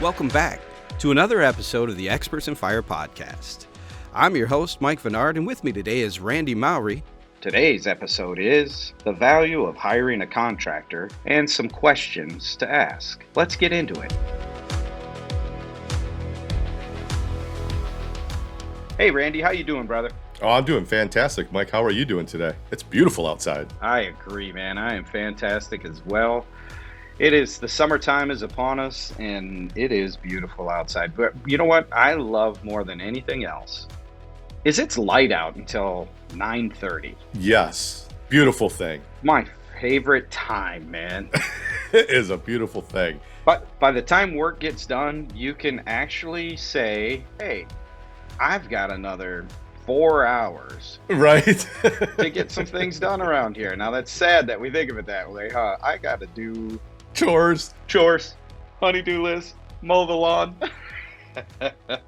Welcome back to another episode of the Experts in Fire podcast. I'm your host, Mike Vennard, and with me today is Randy Mowry. Today's episode is the value of hiring a contractor and some questions to ask. Let's get into it. Hey Randy, how you doing, brother? Oh, I'm doing fantastic, Mike. How are you doing today? It's beautiful outside. I agree, man. I am fantastic as well. The summertime is upon us, and it is beautiful outside. But you know what I love more than anything else is it's light out until 9:30. Yes, beautiful thing. My favorite time, man. It is a beautiful thing. But by the time work gets done, you can actually say, hey, I've got another 4 hours Right. to get some things done around here. Now that's sad that we think of it that way, huh? I got to do Chores, honey-do list, mow the lawn.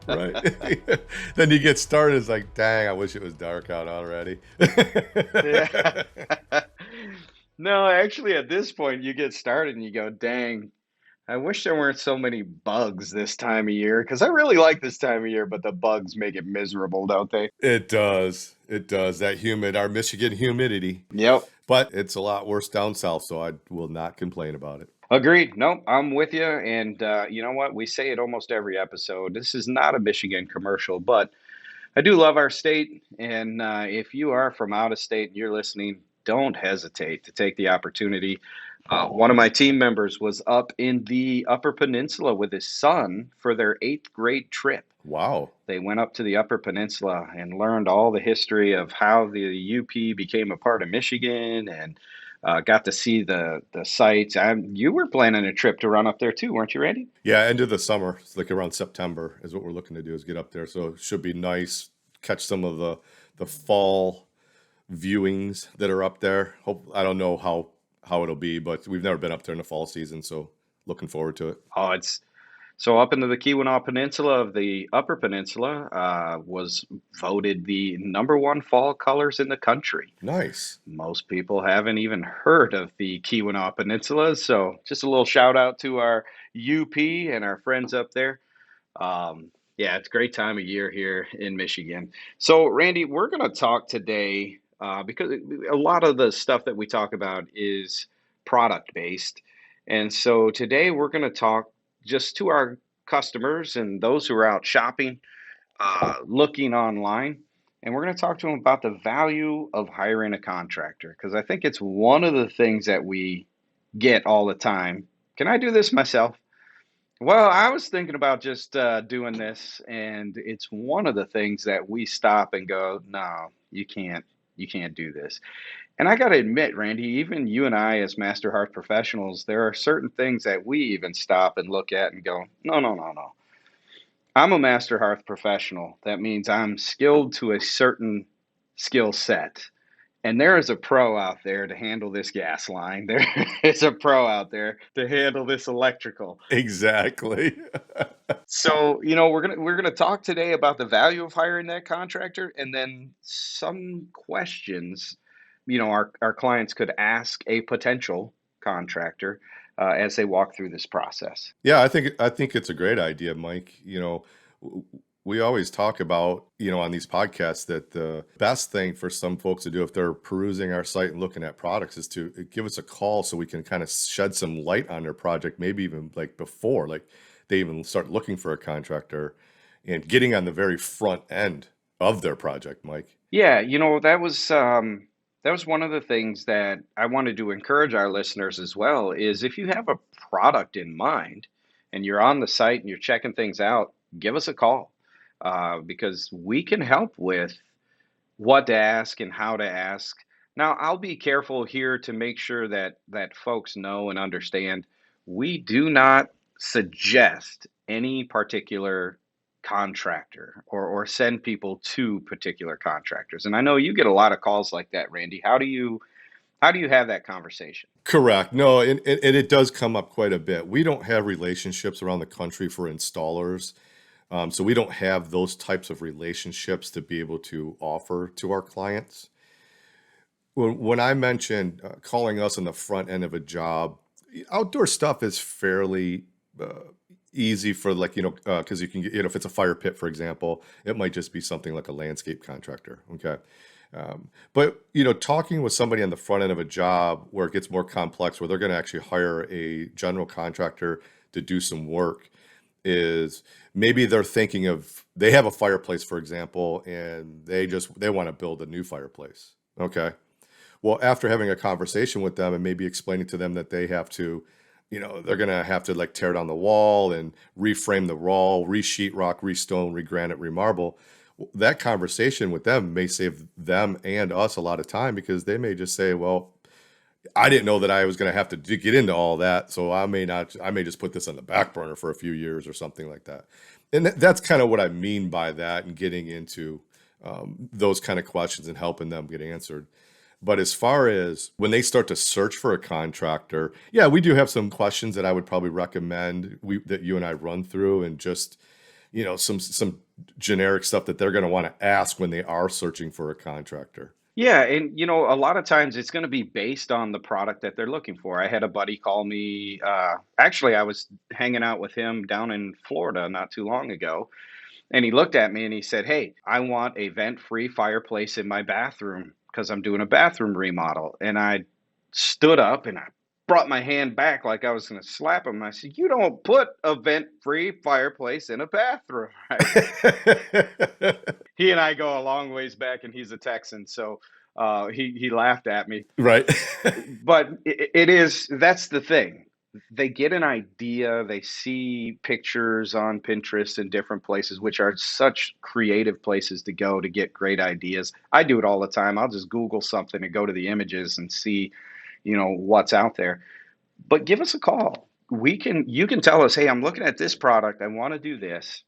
right? Then you get started, it's like, dang, I wish it was dark out already. Yeah. No, actually at this point you get started and you go, dang, I wish there weren't so many bugs this time of year, because I really like this time of year, but the bugs make it miserable, don't they? It does. Our Michigan humidity. Yep. But it's a lot worse down south, so I will not complain about it. Agreed. Nope, I'm with you. And you know what? We say it almost every episode. This is not a Michigan commercial, but I do love our state. And if you are from out of state and you're listening, don't hesitate to take the opportunity. One of my team members was up in the Upper Peninsula with his son for their 8th grade trip. Wow. They went up to the Upper Peninsula and learned all the history of how the UP became a part of Michigan, and got to see the sites. You were planning a trip to run up there too, weren't you, Randy? Yeah, end of the summer. It's like around September is what we're looking to do, is get up there. So it should be nice, catch some of the fall viewings that are up there. I don't know how it'll be, but we've never been up there in the fall season, so looking forward to it. Oh, it's so up into the Keweenaw Peninsula of the Upper Peninsula was voted the #1 fall colors in the country. Nice. Most people haven't even heard of the Keweenaw Peninsula, so just a little shout out to our UP and our friends up there. Yeah, it's a great time of year here in Michigan. So, Randy, we're going to talk today because a lot of the stuff that we talk about is product based. And so today we're going to talk just to our customers and those who are out shopping, looking online. And we're going to talk to them about the value of hiring a contractor, because I think it's one of the things that we get all the time. Can I do this myself? Well, I was thinking about just doing this, and it's one of the things that we stop and go, no, you can't do this. And I got to admit, Randy, even you and I as Master Hearth professionals, there are certain things that we even stop and look at and go, no. I'm a Master Hearth professional. That means I'm skilled to a certain skill set. And there is a pro out there to handle this gas line. There is a pro out there to handle this electrical. Exactly. So, we're gonna talk today about the value of hiring that contractor, and then some questions, our clients could ask a potential contractor as they walk through this process. Yeah, I think it's a great idea, Mike. We always talk about, on these podcasts, that the best thing for some folks to do if they're perusing our site and looking at products is to give us a call so we can kind of shed some light on their project, maybe even like before, like they even start looking for a contractor and getting on the very front end of their project, Mike. Yeah, that was one of the things that I wanted to encourage our listeners as well, is if you have a product in mind and you're on the site and you're checking things out, give us a call. Because we can help with what to ask and how to ask. Now, I'll be careful here to make sure that folks know and understand we do not suggest any particular contractor or send people to particular contractors. And I know you get a lot of calls like that, Randy. How do you have that conversation? Correct. No, and it does come up quite a bit. We don't have relationships around the country for installers. So we don't have those types of relationships to be able to offer to our clients. When I mentioned calling us on the front end of a job, outdoor stuff is fairly easy for like, because you can get, if it's a fire pit, for example, it might just be something like a landscape contractor. Okay. But, talking with somebody on the front end of a job where it gets more complex, where they're going to actually hire a general contractor to do some work, is maybe they're thinking of, they have a fireplace, for example, and they want to build a new fireplace. Okay. Well, after having a conversation with them and maybe explaining to them that they have to, they're going to have to like tear down the wall and reframe the wall, re-sheetrock, re-stone, re-granite, re-marble, that conversation with them may save them and us a lot of time, because they may just say, well, I didn't know that I was going to have to get into all that, so I may just put this on the back burner for a few years or something like that. And that's kind of what I mean by that, and getting into those kind of questions and helping them get answered. But as far as when they start to search for a contractor, yeah, we do have some questions that I would probably recommend that you and I run through, and just, some generic stuff that they're going to want to ask when they are searching for a contractor. Yeah, and a lot of times it's going to be based on the product that they're looking for. I had a buddy call me. Actually, I was hanging out with him down in Florida not too long ago, and he looked at me and he said, "Hey, I want a vent-free fireplace in my bathroom because I'm doing a bathroom remodel." And I stood up and I brought my hand back like I was going to slap him. I said, "You don't put a vent-free fireplace in a bathroom, right?" He and I go a long ways back, and he's a Texan, so he laughed at me. Right. But that's the thing. They get an idea, they see pictures on Pinterest and different places, which are such creative places to go to get great ideas. I do it all the time. I'll just Google something and go to the images and see, what's out there. But give us a call. You can tell us, "Hey, I'm looking at this product. I want to do this."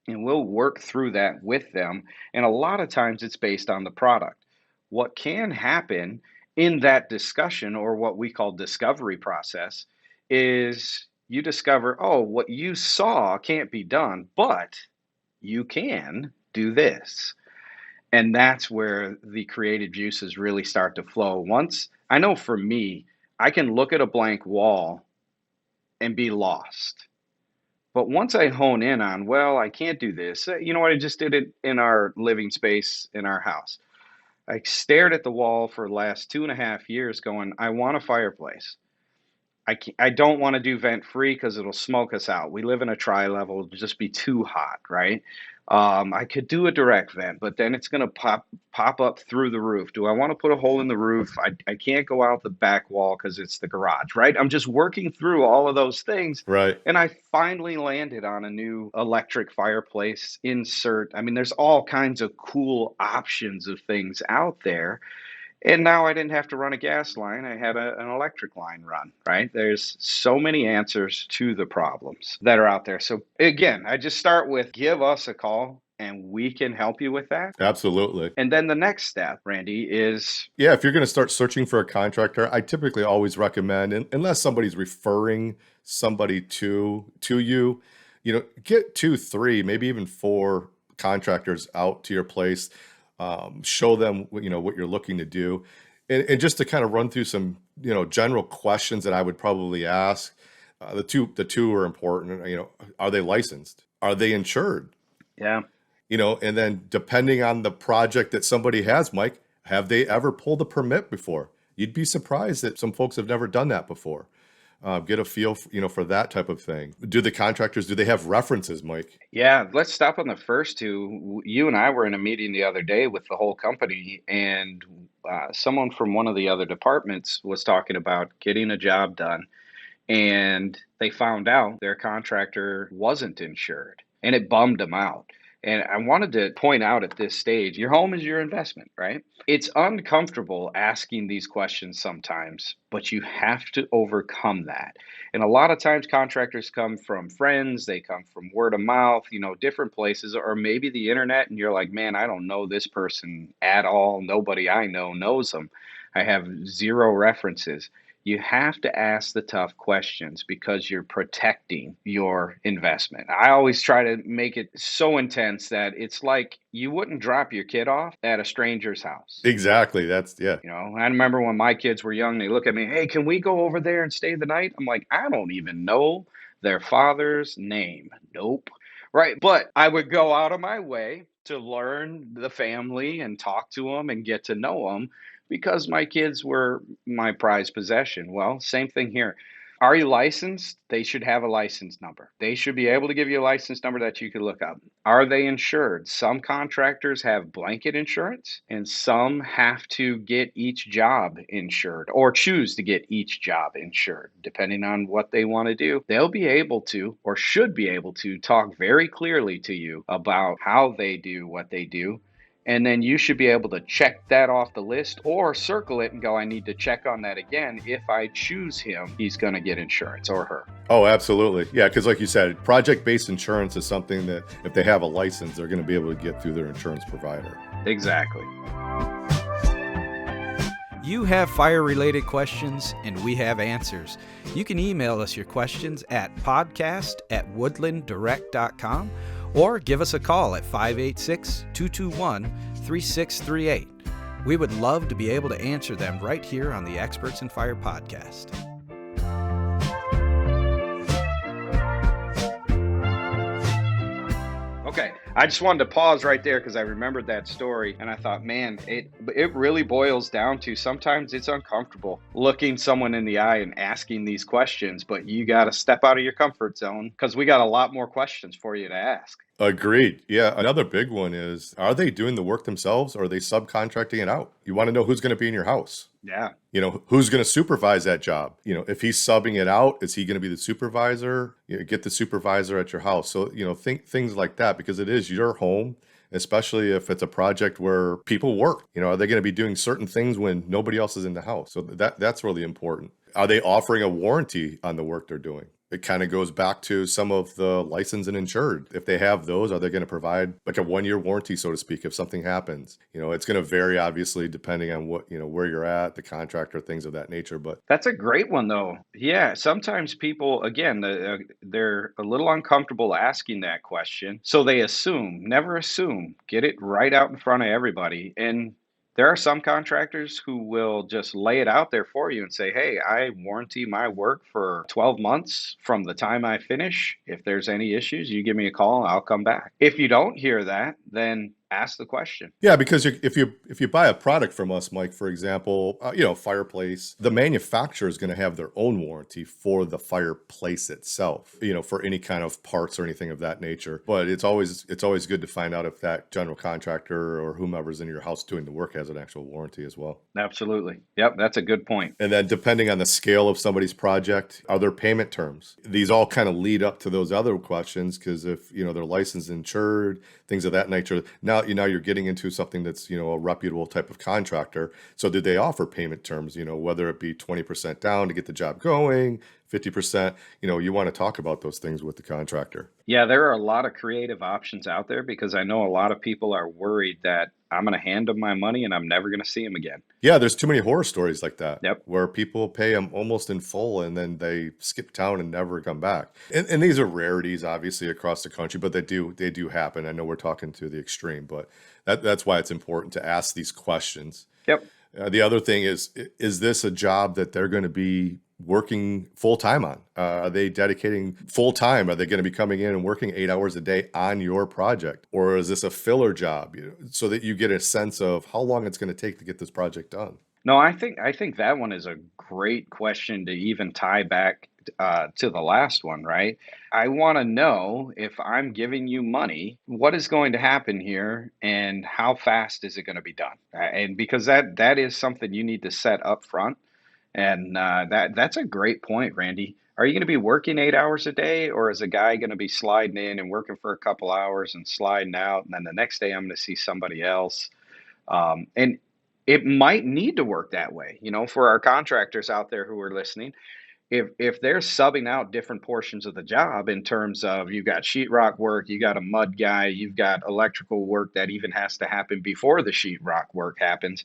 And we'll work through that with them. And a lot of times it's based on the product. What can happen in that discussion, or what we call discovery process, is you discover, oh, what you saw can't be done, but you can do this. And that's where the creative juices really start to flow. I know for me, I can look at a blank wall and be lost. But once I hone in on, well, I can't do this. You know what? I just did it in our living space in our house. I stared at the wall for the last 2.5 years going, I want a fireplace. I don't want to do vent free because it'll smoke us out. We live in a tri-level, it'll just be too hot, right? I could do a direct vent, but then it's going to pop up through the roof. Do I want to put a hole in the roof? I can't go out the back wall because it's the garage, right? I'm just working through all of those things. Right. And I finally landed on a new electric fireplace insert. I mean, there's all kinds of cool options of things out there. And now I didn't have to run a gas line. I had an electric line run, right? There's so many answers to the problems that are out there. So again, I just start with give us a call and we can help you with that. Absolutely. And then the next step, Randy, is... Yeah, if you're going to start searching for a contractor, I typically always recommend, unless somebody's referring somebody to you, get 2, 3, maybe even 4 contractors out to your place. Show them what you're looking to do, and just to kind of run through some general questions that I would probably ask. The two are important. Are they licensed? Are they insured? Yeah. And then depending on the project that somebody has, Mike, have they ever pulled a permit before? You'd be surprised that some folks have never done that before. Get a feel, for that type of thing. Do they have references, Mike? Yeah, let's stop on the first two. You and I were in a meeting the other day with the whole company, and someone from one of the other departments was talking about getting a job done, and they found out their contractor wasn't insured, and it bummed them out. And I wanted to point out at this stage, your home is your investment, right? It's uncomfortable asking these questions sometimes, but you have to overcome that. And a lot of times contractors come from friends, they come from word of mouth, different places, or maybe the internet, and you're like, man, I don't know this person at all. Nobody I know knows them. I have zero references. You have to ask the tough questions because you're protecting your investment. I always try to make it so intense that it's like you wouldn't drop your kid off at a stranger's house. Exactly. That's yeah. You know, I remember when my kids were young, they look at me, hey, can we go over there and stay the night? I'm like, I don't even know their father's name. Nope. Right. But I would go out of my way to learn the family and talk to them and get to know them because my kids were my prized possession. Well, same thing here. Are you licensed? They should have a license number. They should be able to give you a license number that you can look up. Are they insured? Some contractors have blanket insurance and some have to get each job insured or choose to get each job insured, depending on what they want to do. They'll be able to or should be able to talk very clearly to you about how they do what they do. And then you should be able to check that off the list or circle it and go, I need to check on that again. If I choose him, he's going to get insurance or her. Oh, absolutely. Yeah, because like you said, project-based insurance is something that if they have a license, they're going to be able to get through their insurance provider. Exactly. You have fire-related questions, and we have answers. You can email us your questions at podcast@woodlanddirect.com or give us a call at 586-221-3638. We would love to be able to answer them right here on the Experts in Fire podcast. Okay, I just wanted to pause right there because I remembered that story and I thought, man, it really boils down to sometimes it's uncomfortable looking someone in the eye and asking these questions, but you got to step out of your comfort zone because we got a lot more questions for you to ask. Agreed. Yeah. Another big one is, are they doing the work themselves or are they subcontracting it out? You want to know who's going to be in your house. Yeah. You know, who's going to supervise that job? You know, if he's subbing it out, is he going to be the supervisor? You know, get the supervisor at your house. So, you know, think things like that because it is your home, especially if it's a project where people work. You know, are they going to be doing certain things when nobody else is in the house? So that's really important. Are they offering a warranty on the work they're doing? It kind of goes back to some of the licensed and insured. If they have those, are they going to provide like a 1-year warranty, so to speak, if something happens? You know, it's going to vary, obviously, depending on what, you know, where you're at, the contractor, things of that nature. But that's a great one, though. Yeah, sometimes people, again, they're a little uncomfortable asking that question. So they assume, never assume, get it right out in front of everybody. And there are some contractors who will just lay it out there for you and say, hey, I warranty my work for 12 months from the time I finish. If there's any issues, you give me a call and I'll come back. If you don't hear that, then ask the question. Yeah, because if you buy a product from us, Mike, for example, you know, fireplace, the manufacturer is going to have their own warranty for the fireplace itself, you know, for any kind of parts or anything of that nature. But it's always good to find out if that general contractor or whomever's in your house doing the work has an actual warranty as well. Absolutely. Yep, that's a good point. And then depending on the scale of somebody's project, are there payment terms? These all kind of lead up to those other questions because if, you know, they're licensed, insured, things of that nature. Now you're getting into something that's, you know, a reputable type of contractor. So did they offer payment terms, you know, whether it be 20% down to get the job going, 50%, you know, you want to talk about those things with the contractor. Yeah, there are a lot of creative options out there because I know a lot of people are worried that I'm going to hand them my money and I'm never going to see them again. Yeah, there's too many horror stories like that. Yep. Where people pay them almost in full and then they skip town and never come back. And these are rarities, obviously, across the country, but they do happen. I know we're talking to the extreme, but that's why it's important to ask these questions. Yep. The other thing is this a job that they're going to be working full time on? Are they dedicating full time? Are they going to be coming in and working 8 hours a day on your project? Or is this a filler job, you know, so that you get a sense of how long it's going to take to get this project done? No, I think that one is a great question to even tie back to the last one, right? I want to know if I'm giving you money, what is going to happen here and how fast is it going to be done? And because that is something you need to set up front. And that's a great point, Randy. Are you going to be working 8 hours a day, or is a guy going to be sliding in and working for a couple hours and sliding out, and then the next day I'm going to see somebody else? And it might need to work that way, you know, for our contractors out there who are listening. If they're subbing out different portions of the job in terms of you've got sheetrock work, you got a mud guy, you've got electrical work that even has to happen before the sheetrock work happens,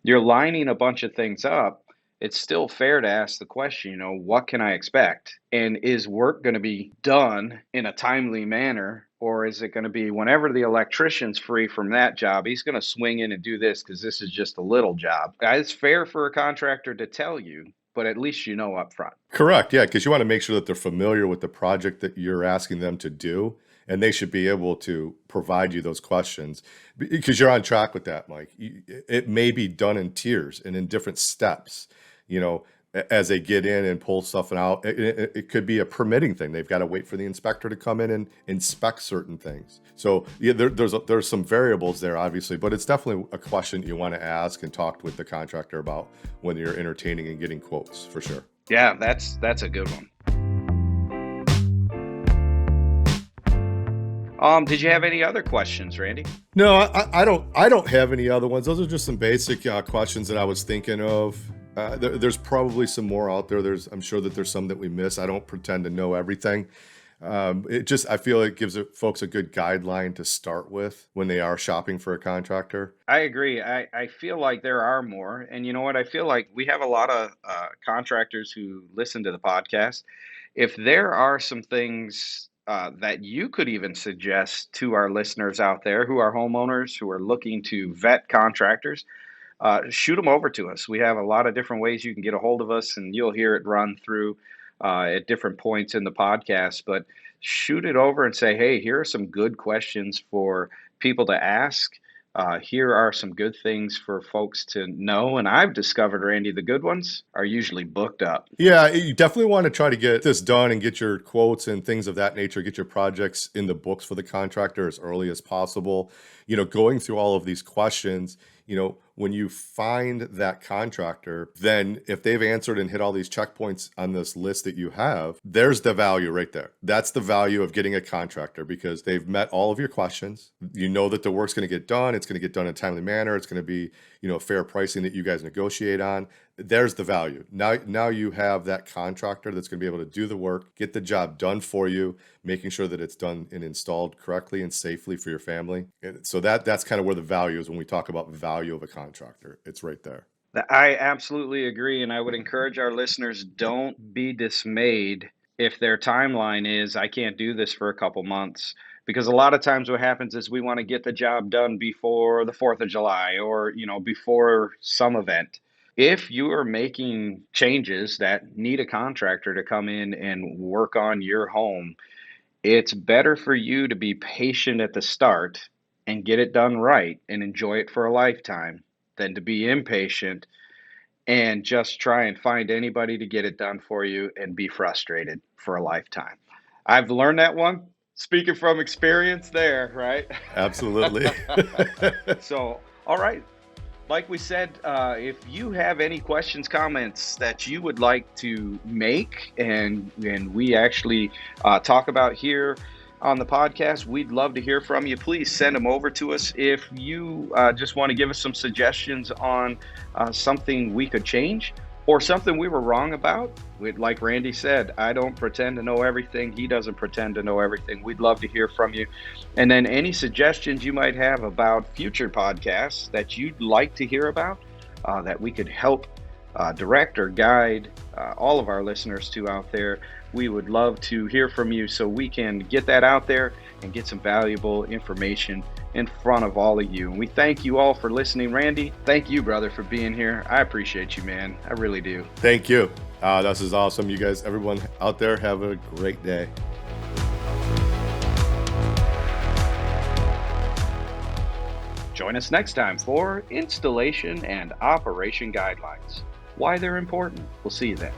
you're lining a bunch of things up. it's still fair to ask the question, what can I expect? And is work going to be done in a timely manner? Or is it going to be whenever the electrician's free from that job, he's going to swing in and do this because this is just a little job? It's fair for a contractor to tell you, but at least you know up front. Correct. Yeah, because you want to make sure that they're familiar with the project that you're asking them to do, and they should be able to provide you those questions because you're on track with that, Mike. It may be done in tiers and in different steps, as they get in and pull stuff out. It could be a permitting thing. They've got to wait for the inspector to come in and inspect certain things. So yeah, there's some variables there, obviously, but it's definitely a question you want to ask and talk with the contractor about when you're entertaining and getting quotes, for sure. Yeah, that's a good one. Did you have any other questions, Randy? No, I don't have any other ones. Those are just some basic questions that I was thinking of. There's probably some more out there. I'm sure that there's some that we miss. I don't pretend to know everything. I feel it gives folks a good guideline to start with when they are shopping for a contractor. I agree. I feel like there are more. And you know what? I feel like we have a lot of contractors who listen to the podcast. If there are some things that you could even suggest to our listeners out there who are homeowners, who are looking to vet contractors, shoot them over to us. We have a lot of different ways you can get a hold of us, and you'll hear it run through at different points in the podcast. But shoot it over and say, hey, here are some good questions for people to ask. Here are some good things for folks to know. And I've discovered, Randy, the good ones are usually booked up. Yeah, you definitely want to try to get this done and get your quotes and things of that nature, get your projects in the books for the contractor as early as possible. Going through all of these questions, when you find that contractor, then if they've answered and hit all these checkpoints on this list that you have, there's the value right there. That's the value of getting a contractor because they've met all of your questions. You know that the work's going to get done. It's going to get done in a timely manner. It's going to be, fair pricing that you guys negotiate on. There's the value. Now you have that contractor that's going to be able to do the work, get the job done for you, making sure that it's done and installed correctly and safely for your family. And so that's kind of where the value is when we talk about value of a contractor. It's right there. I absolutely agree. And I would encourage our listeners, don't be dismayed if their timeline is, I can't do this for a couple months. Because a lot of times what happens is we want to get the job done before the 4th of July or, before some event. If you are making changes that need a contractor to come in and work on your home, it's better for you to be patient at the start and get it done right and enjoy it for a lifetime than to be impatient and just try and find anybody to get it done for you and be frustrated for a lifetime. I've learned that one. Speaking from experience there, right? Absolutely. So, all right. Like we said, if you have any questions, comments that you would like to make and we actually talk about here on the podcast, we'd love to hear from you. Please send them over to us. If you just want to give us some suggestions on something we could change or something we were wrong about, like Randy said, I don't pretend to know everything. He doesn't pretend to know everything. We'd love to hear from you. And then any suggestions you might have about future podcasts that you'd like to hear about, that we could help direct or guide all of our listeners to out there, we would love to hear from you so we can get that out there and get some valuable information in front of all of you. And we thank you all for listening. Randy, thank you, brother, for being here. I appreciate you, man. I really do. Thank you. This is awesome. You guys, everyone out there, have a great day. Join us next time for Installation and Operation Guidelines. Why they're important. We'll see you then.